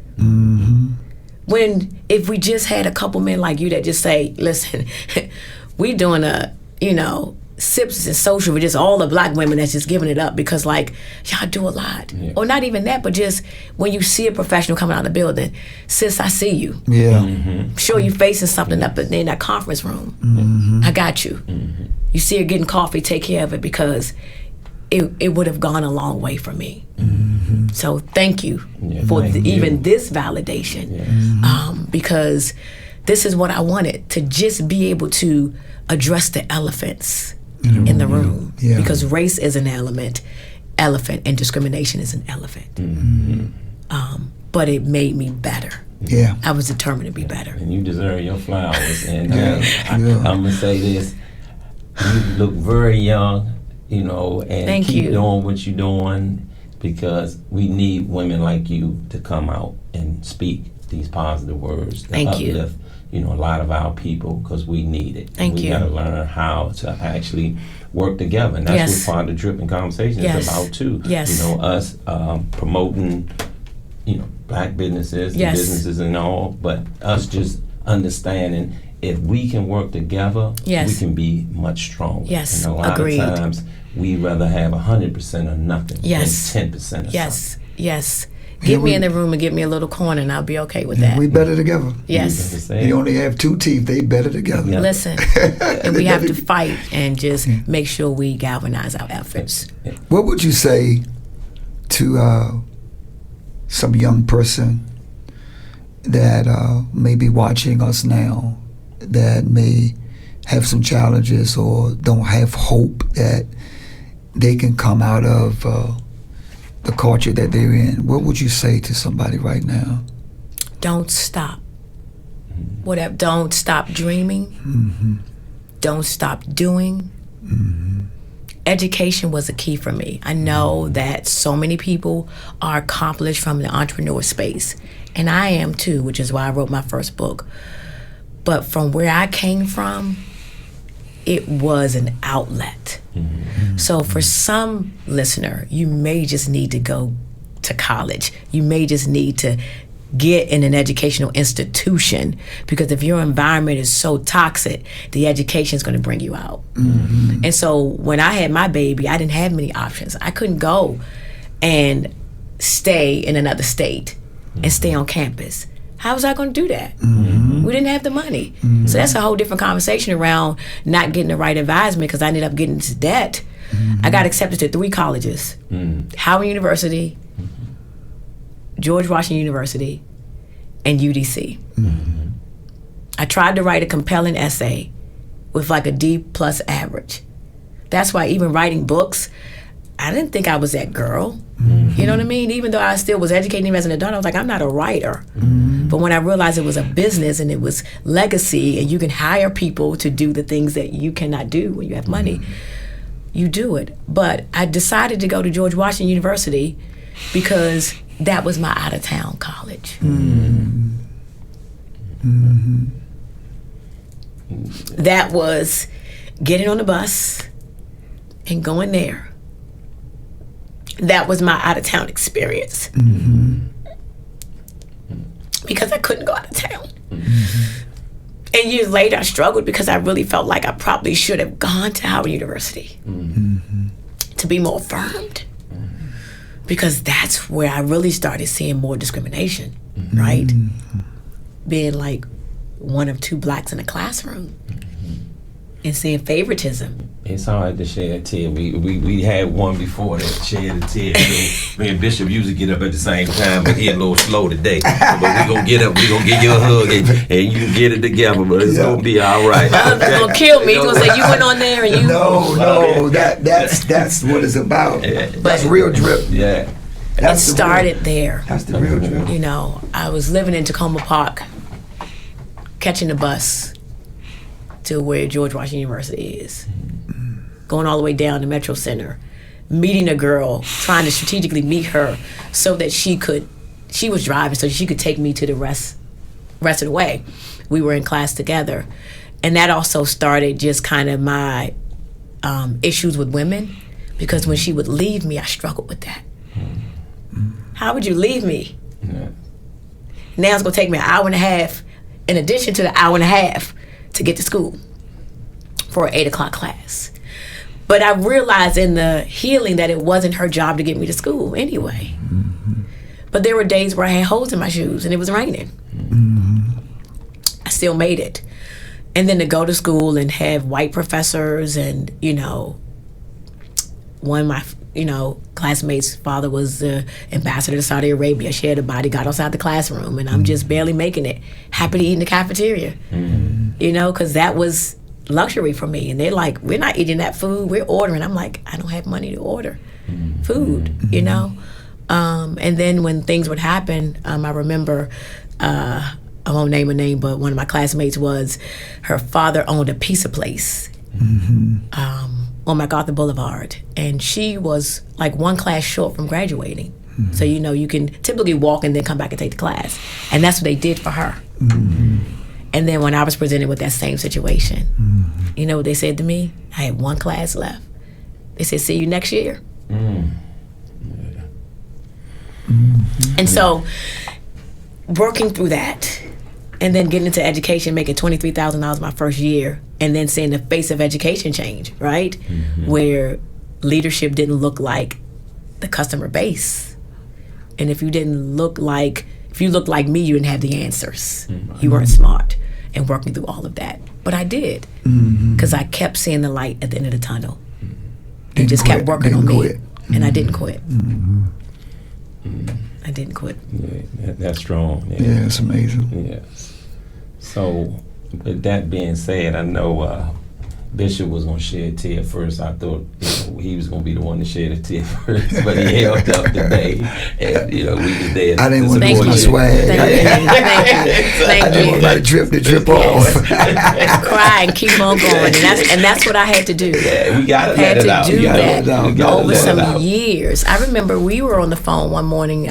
When if we just had a couple men like you that just say, listen, we doing sips and social with just all the Black women that's just giving it up because y'all do a lot. Or not even that, but just when you see a professional coming out of the building, sis, I see you. Yeah. Sure, you facing something up in that conference room. I got you. You see her getting coffee, take care of it because it would have gone a long way for me. So thank you for even this validation because this is what I wanted, to just be able to address the elephants in the room because race is an elephant and discrimination is an elephant. but it made me better. Yeah. I was determined to be better. And you deserve your flowers. And I'm Yeah. going to say this. You look very young, you know, and Thank keep you. doing what you're doing, because we need women like you to come out and speak these positive words to Thank you. uplift, you know, a lot of our people, because we need it. Thank we you. got to learn how to actually work together. And that's Yes. what part of the Dripping Conversation Yes. is about, too. Yes. You know, us promoting, you know, black businesses, Yes. businesses and all, but us just understanding if we can work together, Yes. we can be much stronger. Yes, And a lot agreed. of times, we rather have 100% of nothing Yes. than 10% of Yes, something. yes. Yeah, Get me we- in the room and give me a little corner, and I'll be okay with that. We better together. You Yes. understand? You only have two teeth. They better together. Yeah. Listen, and we have to fight and just make sure we galvanize our efforts. What would you say to some young person that may be watching us now, that may have some challenges or don't have hope that they can come out of the culture that they're in? What would you say to somebody right now? Don't stop. Whatever. Don't stop dreaming. Mm-hmm. Don't stop doing. Education was a key for me. I know that so many people are accomplished from the entrepreneur space, and I am too, which is why I wrote my first book. But from where I came from, it was an outlet. So for some listener, you may just need to go to college. You may just need to get in an educational institution, because if your environment is so toxic, the education is going to bring you out. And so when I had my baby, I didn't have many options. I couldn't go and stay in another state and stay on campus. How was I going to do that? We didn't have the money. So that's a whole different conversation around not getting the right advisement, because I ended up getting into debt. I got accepted to 3 colleges: Howard University, George Washington University, and UDC. I tried to write a compelling essay with like a D+ average. That's why even writing books, I didn't think I was that girl. You know what I mean? Even though I still was educating as an adult, I was like, I'm not a writer. But when I realized it was a business and it was legacy, and you can hire people to do the things that you cannot do when you have money, you do it. But I decided to go to George Washington University because that was my out-of-town college. That was getting on the bus and going there. That was my out-of-town experience. Because I couldn't go out of town. And years later, I struggled because I really felt like I probably should have gone to Howard University to be more affirmed. Because that's where I really started seeing more discrimination, right? Being like one of 2 blacks in a classroom and seeing favoritism. It's hard to shed a tear. We had one before that shed a tear. So me and Bishop usually get up at the same time, but he a little slow today. But we gonna get up, we gonna give you a hug, and you get it together. But it's gonna be all right. It's gonna kill me. He's gonna say you went on there and you. No, that's what it's about. That's real drip. Yeah. It started there. That's the real drip. You know, I was living in Tacoma Park, catching the bus to where George Washington University is, going all the way down to Metro Center, meeting a girl, trying to strategically meet her so that she was driving, so she could take me to the rest of the way. We were in class together. And that also started just kind of my issues with women, because when she would leave me, I struggled with that. How would you leave me? Yeah. Now it's gonna take me an hour and a half, in addition to the hour and a half, to get to school for an 8 o'clock class. But I realized in the healing that it wasn't her job to get me to school anyway. But there were days where I had holes in my shoes and it was raining. I still made it. And then to go to school and have white professors, and, you know, one of my, classmates' father was the ambassador to Saudi Arabia. She had a bodyguard outside the classroom, and I'm just barely making it. Happy to eat in the cafeteria, because that was luxury for me. And they're like, we're not eating that food, we're ordering. I'm like, I don't have money to order food, And then when things would happen, I remember, I won't name a name, but one of my classmates her father owned a pizza place on MacArthur Boulevard. And she was like one class short from graduating. So, you can typically walk and then come back and take the class. And that's what they did for her. And then when I was presented with that same situation, you know what they said to me? I had one class left. They said, see you next year. And so working through that and then getting into education, making $23,000 my first year, and then seeing the face of education change, right? Where leadership didn't look like the customer base. And if you looked like me, you didn't have the answers. You weren't smart. And working through all of that. But I did. Because I kept seeing the light at the end of the tunnel. And just kept working on me. And I didn't quit. I didn't quit. Yeah, that's strong. Yeah, it's amazing. Yes. So, with that being said, I know Bishop was going to shed a tear first. I thought he was going to be the one to shed a tear first, but he held up today, and we was there. I didn't want to lose my swag. Thank I didn't want my drip to drip off. Cry and keep on going, and that's what I had to do. Yeah, we got to let it out. Do that over some years. I remember we were on the phone one morning.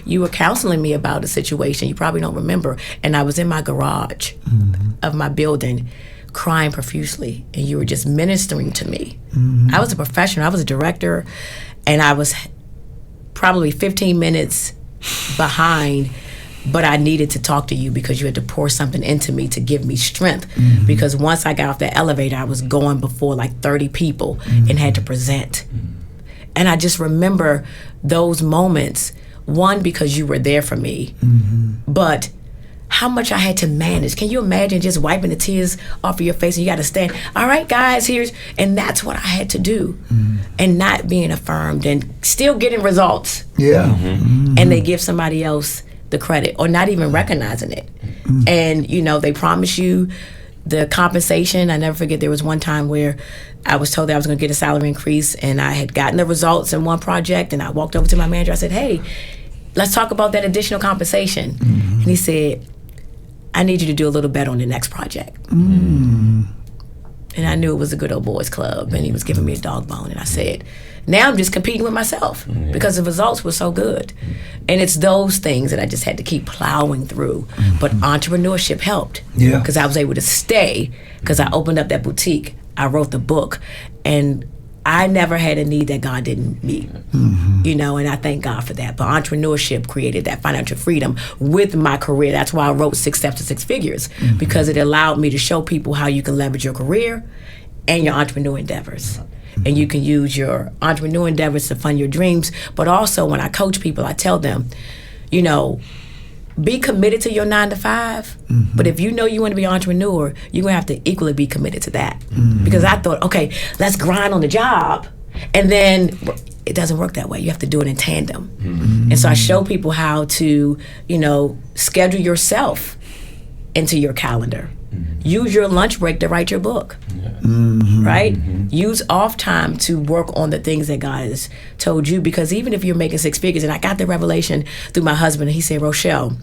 You were counseling me about a situation you probably don't remember, and I was in my garage of my building, crying profusely, and you were just ministering to me. I was a professional. I was a director, and I was probably 15 minutes behind, but I needed to talk to you because you had to pour something into me to give me strength. Because once I got off the elevator, I was going before like 30 people and had to present. And I just remember those moments, one, because you were there for me, but how much I had to manage. Can you imagine just wiping the tears off of your face and you got to stand, all right, guys, and that's what I had to do. And not being affirmed and still getting results. Yeah. And they give somebody else the credit or not even recognizing it. And, they promise you the compensation. I never forget there was one time where I was told that I was going to get a salary increase, and I had gotten the results in one project, and I walked over to my manager. I said, hey, let's talk about that additional compensation. And he said, I need you to do a little better on the next project. And I knew it was a good old boys club, and he was giving me a dog bone, and I said, now I'm just competing with myself because the results were so good. And it's those things that I just had to keep plowing through. But entrepreneurship helped because I was able to stay, because I opened up that boutique, I wrote the book, and I never had a need that God didn't meet, and I thank God for that. But entrepreneurship created that financial freedom with my career. That's why I wrote 6 Steps to 6 Figures, because it allowed me to show people how you can leverage your career and your entrepreneur endeavors. And you can use your entrepreneur endeavors to fund your dreams. But also when I coach people, I tell them, be committed to your 9 to 5. But if you know you want to be an entrepreneur, you're going to have to equally be committed to that. Because I thought, okay, let's grind on the job. And then it doesn't work that way. You have to do it in tandem. And so I show people how to, schedule yourself into your calendar. Use your lunch break to write your book. Right? Use off time to work on the things that God has told you. Because even if you're making 6 figures, and I got the revelation through my husband, and he said, Rochelle,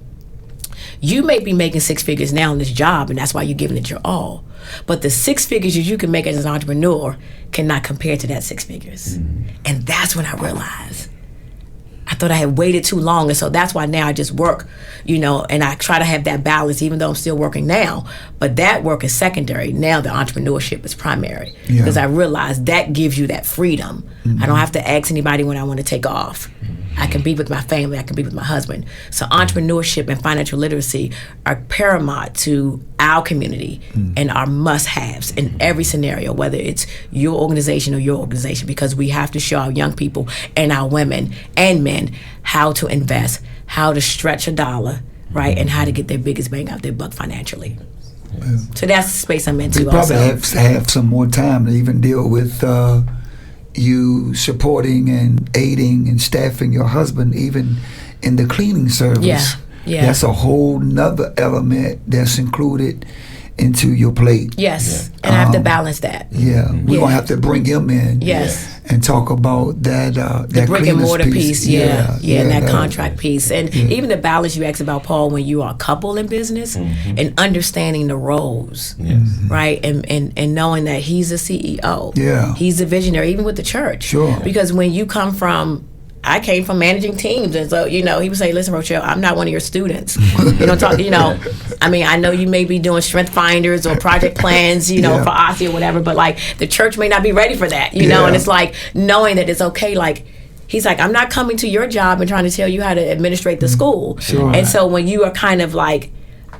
you may be making 6 figures now in this job, and that's why you're giving it your all. But the 6 figures you can make as an entrepreneur cannot compare to that 6 figures. And that's when I realized I thought I had waited too long, and so that's why now I just work, and I try to have that balance, even though I'm still working now. But that work is secondary. Now the entrepreneurship is primary, because I realize that gives you that freedom. I don't have to ask anybody when I want to take off. I can be with my family. I can be with my husband. So entrepreneurship and financial literacy are paramount to our community and our must-haves in every scenario, whether it's your organization or your organization, because we have to show our young people and our women and men how to invest, how to stretch a dollar, right, and how to get their biggest bang out their buck financially. So that's the space I'm into. We probably have to have some more time to even deal with you supporting and aiding and staffing your husband even in the cleaning service. Yeah. That's a whole nother element that's included into your plate. Yes, and I have to balance that. Yeah, we're gonna have to bring him in. Yes. And talk about that the brick and mortar piece, and that that contract piece, and even the balance you asked about, Paul, when you are a couple in business, and understanding the roles, right, and knowing that he's a CEO, he's a visionary, even with the church, because when you come from, I came from managing teams, and so he would say, "Listen, Rochelle, I'm not one of your students. You don't talk. I mean, I know you may be doing strength finders or project plans, for OSSI or whatever, but like the church may not be ready for that, And it's like knowing that it's okay. Like he's like, I'm not coming to your job and trying to tell you how to administrate the school. Sure. And so when you are kind of like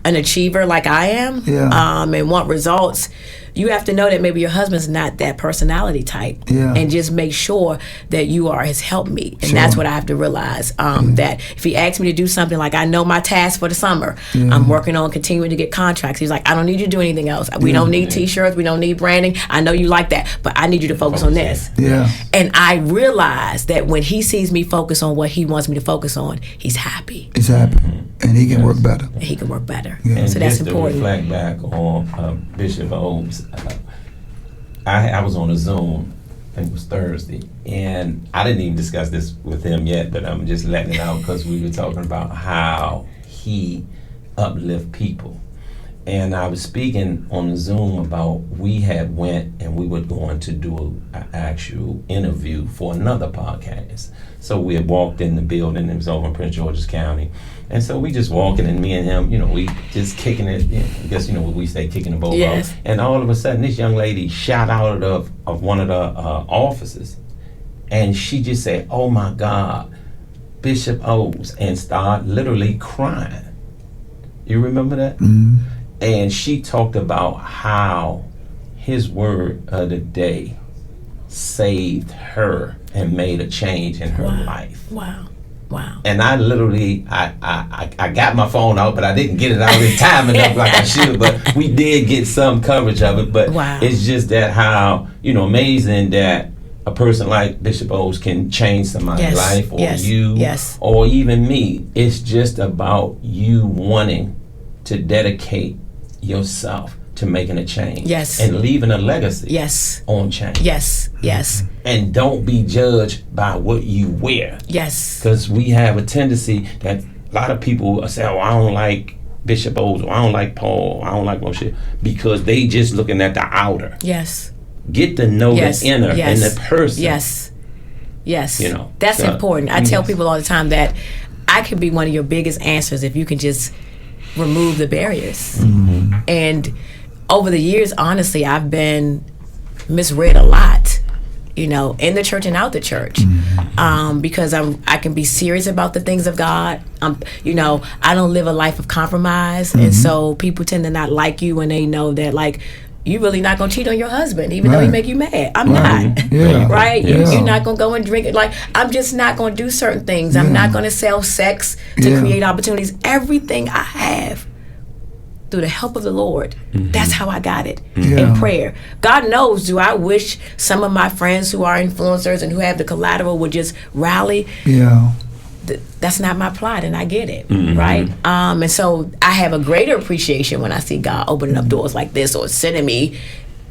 an achiever, like I am, and want results, you have to know that maybe your husband's not that personality type, and just make sure that you are his helpmate. And that's what I have to realize, that if he asks me to do something, like I know my task for the summer, I'm working on continuing to get contracts. He's like, I don't need you to do anything else. We don't need t-shirts, we don't need branding. I know you like that, but I need you to focus on this. And I realize that when he sees me focus on what he wants me to focus on, he's happy. He's happy. And he can work better. And he can work better. And so that's just important. To reflect back on Bishop O's, I was on a Zoom, I think it was Thursday, and I didn't even discuss this with him yet, but I'm just letting it out because we were talking about how he uplift people. And I was speaking on the Zoom about we had went and we were going to do an actual interview for another podcast. So we had walked in the building, it was over in Prince George's County. And so we just walking, and me and him, we just kicking it, I guess, what we say, kicking the ball off. And all of a sudden, this young lady shot out of one of the offices. And she just said, "Oh my God, Bishop O's," and started literally crying. You remember that? Mm-hmm. And she talked about how his word of the day saved her and made a change in her life. Wow. And I literally, I got my phone out, but I didn't get it out in time enough like I should. But we did get some coverage of it. But it's just that how, amazing that a person like Bishop O's can change somebody's life, or you, or even me. It's just about you wanting to dedicate yourself to making a change, and leaving a legacy, on change, and don't be judged by what you wear, because we have a tendency that a lot of people say, "Oh, I don't like Bishop O's, or I don't like Paul, or I don't like Rochelle," because they just looking at the outer. Get to know the inner and the person. That's important. I tell people all the time that I could be one of your biggest answers if you can just remove the barriers. And over the years, honestly, I've been misread a lot, in the church and out the church, because I can be serious about the things of God. I don't live a life of compromise, and so people tend to not like you when they know that, like, you really not gonna cheat on your husband, even though he make you mad. I'm not, right? You're not gonna go and drink it. Like, I'm just not gonna do certain things. I'm not gonna sell sex to create opportunities. Everything I have, through the help of the Lord, that's how I got it, in prayer. God knows, do I wish some of my friends who are influencers and who have the collateral would just rally? That's not my plot, and I get it, right? And so I have a greater appreciation when I see God opening up doors like this, or sending me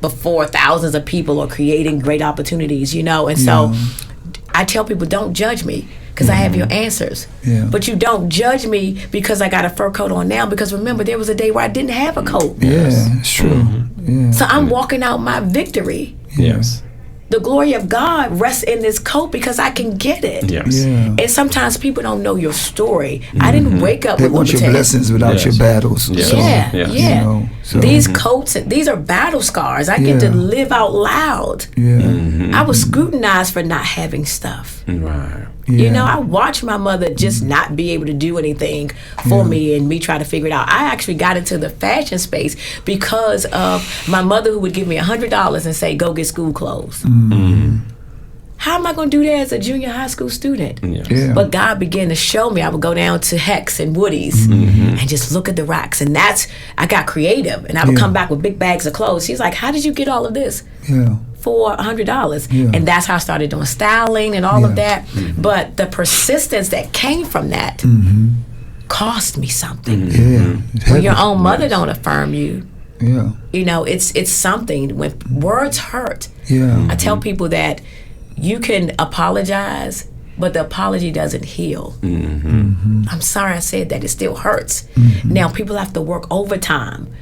before thousands of people, or creating great opportunities, And so I tell people, don't judge me, because I have your answers. But you don't judge me because I got a fur coat on now, because remember, there was a day where I didn't have a coat. It's true. So I'm walking out my victory. The glory of God rests in this coat because I can get it. And sometimes people don't know your story. I didn't wake up with want your blessings without your battles. So, these coats, these are battle scars. I get to live out loud. I was scrutinized for not having stuff. I watched my mother just not be able to do anything for me, and me try to figure it out. I actually got into the fashion space because of my mother, who would give me $100 and say, "Go get school clothes." How am I going to do that as a junior high school student? But God began to show me. I would go down to Hex and Woody's and just look at the racks. And I got creative. And I would come back with big bags of clothes. She's like, "How did you get all of this?" For $100. And that's how I started doing styling and all of that. But the persistence that came from that cost me something. When your own mother don't affirm you, Yeah. You know, it's something when words hurt. Yeah. I tell people that you can apologize, but the apology doesn't heal. I'm sorry I said that. It still hurts. Now, people have to work overtime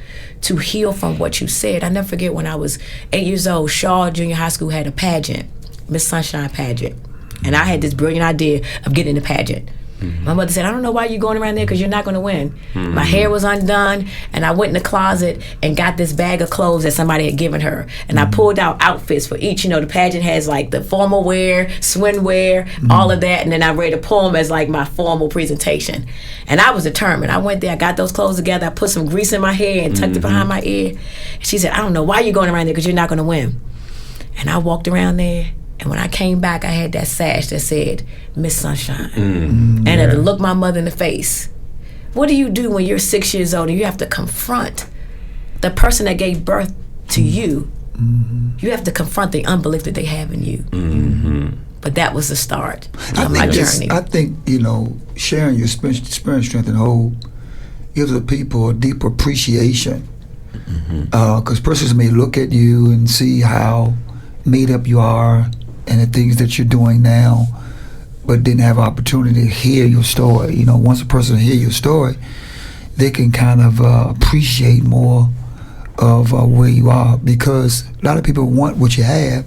to heal from what you said. I never forget when I was 8 years old, Shaw Junior High School had a pageant, Miss Sunshine pageant. And I had this brilliant idea of getting in the pageant. My mother said, I don't know why you're going around there because you're not going to win. My hair was undone, and I went in the closet and got this bag of clothes that somebody had given her. And I pulled out outfits for each. You know, the pageant has like the formal wear, swimwear, all of that. And then I read a poem as like my formal presentation. And I was determined. I went there, I got those clothes together, I put some grease in my hair and tucked it behind my ear. And she said, I don't know why you're going around there because you're not going to win. And I walked around there. And when I came back, I had that sash that said, Miss Sunshine. And I had to look my mother in the face. What do you do when you're 6 years old and you have to confront the person that gave birth to you? You have to confront the unbelief that they have in you. But that was the start of my journey. I think, you know, sharing your experience, strength, and hope gives the people a deeper appreciation. Because persons may look at you and see how made up you are and the things that you're doing now, but didn't have opportunity to hear your story. You know, once a person hear your story, they can kind of appreciate more of where you are, because a lot of people want what you have,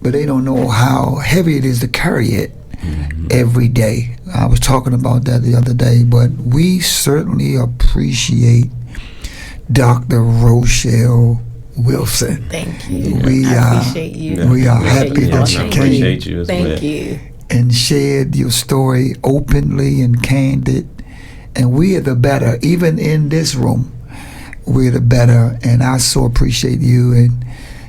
but they don't know how heavy it is to carry it every day. I was talking about that the other day, but we certainly appreciate Dr. Rochelle Wilson. Thank you. I appreciate you. We are happy that you came. Thank you. And shared your story openly and candid. And we are the better, even in this room, we're the better. And I so appreciate you and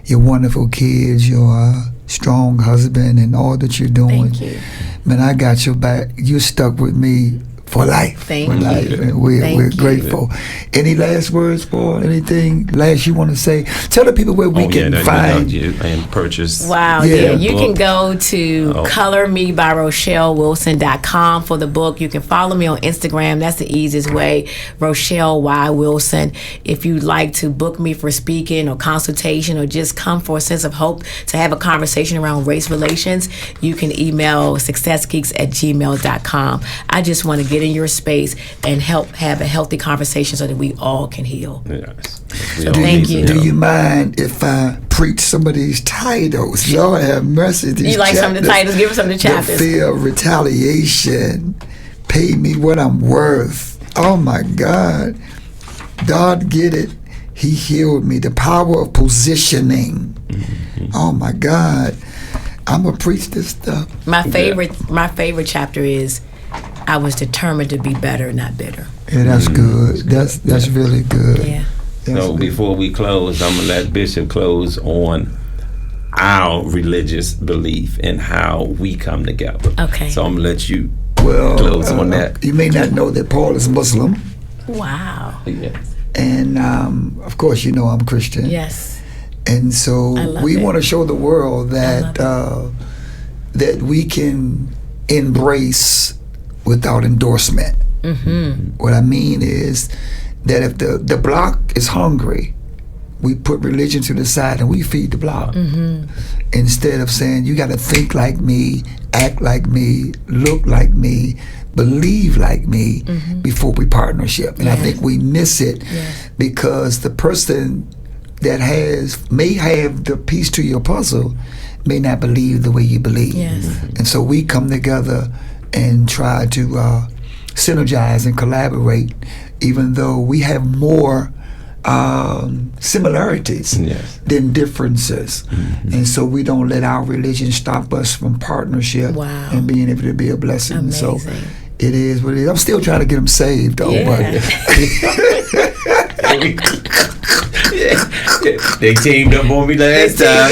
your wonderful kids, your strong husband, and all that you're doing. Thank you. Man, I got your back. You stuck with me for life. Thank for you. Life. And we're grateful. Any last words for anything last you want to say? Tell the people where we can find you and purchase. Wow, yeah. You can go to colormebyrochellewilson.com for the book. You can follow me on Instagram. That's the easiest way, Rochelle Y. Wilson. If you'd like to book me for speaking or consultation or just come for a sense of hope to have a conversation around race relations, you can email successgeeks@gmail.com. I just want to get in your space and help have a healthy conversation so that we all can heal. Yes. So thank you. Do you mind if I preach some of these titles? Lord have mercy. You like some of the titles? Give us some of the chapters. The fear of retaliation. Pay me what I'm worth. Oh my God. God get it. He healed me. The power of positioning. Oh my God. I'm gonna preach this stuff. My favorite chapter is I was determined to be better, not bitter. Yeah, that's good. That's really good. Yeah. So before we close, I'm gonna let Bishop close on our religious belief and how we come together. Okay. So I'm gonna let you close on that. You may not know that Paul is Muslim. Wow. Yes. And of course, you know I'm Christian. Yes. And so we want to show the world that that we can embrace without endorsement. What I mean is that if the block is hungry, we put religion to the side and we feed the block. Instead of saying, you got to think like me, act like me, look like me, believe like me before we partnership. And I think we miss it because the person that may have the piece to your puzzle may not believe the way you believe. And so we come together and try to synergize and collaborate, even though we have more similarities than differences. And so we don't let our religion stop us from partnership and being able to be a blessing. Amazing. So it is what it is. I'm still trying to get them saved, though. They teamed up on me last time.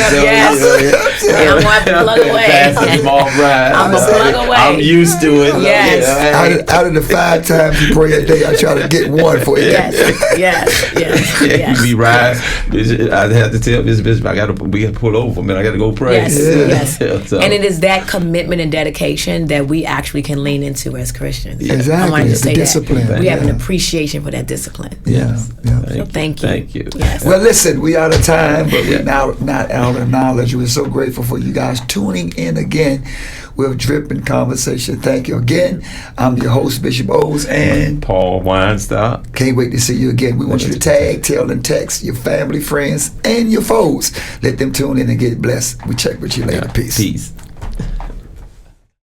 I'm going to plug away. I'm a plug away. I'm used to it. Yes. Out of the 5 times you pray a day, I try to get one for you. Yes. You be right. I have to tell this Bishop, we got to pull over, man. I got to go pray. Yes. So. And it is that commitment and dedication that we actually can lean into as Christians. Exactly. I wanted to say discipline. That. We have an appreciation for that discipline. Yeah. So thank you. Thank you. Yes. Well, listen, we out of time, but we're not out of knowledge. We're so grateful for you guys tuning in again with Dripping Conversation. Thank you again. I'm your host, Bishop O's, and Paul Weinstock. can't wait to see you again. We want you to tag, tell, and text your family, friends, and your foes. Let them tune in and get blessed. We check with you later. Peace. Peace.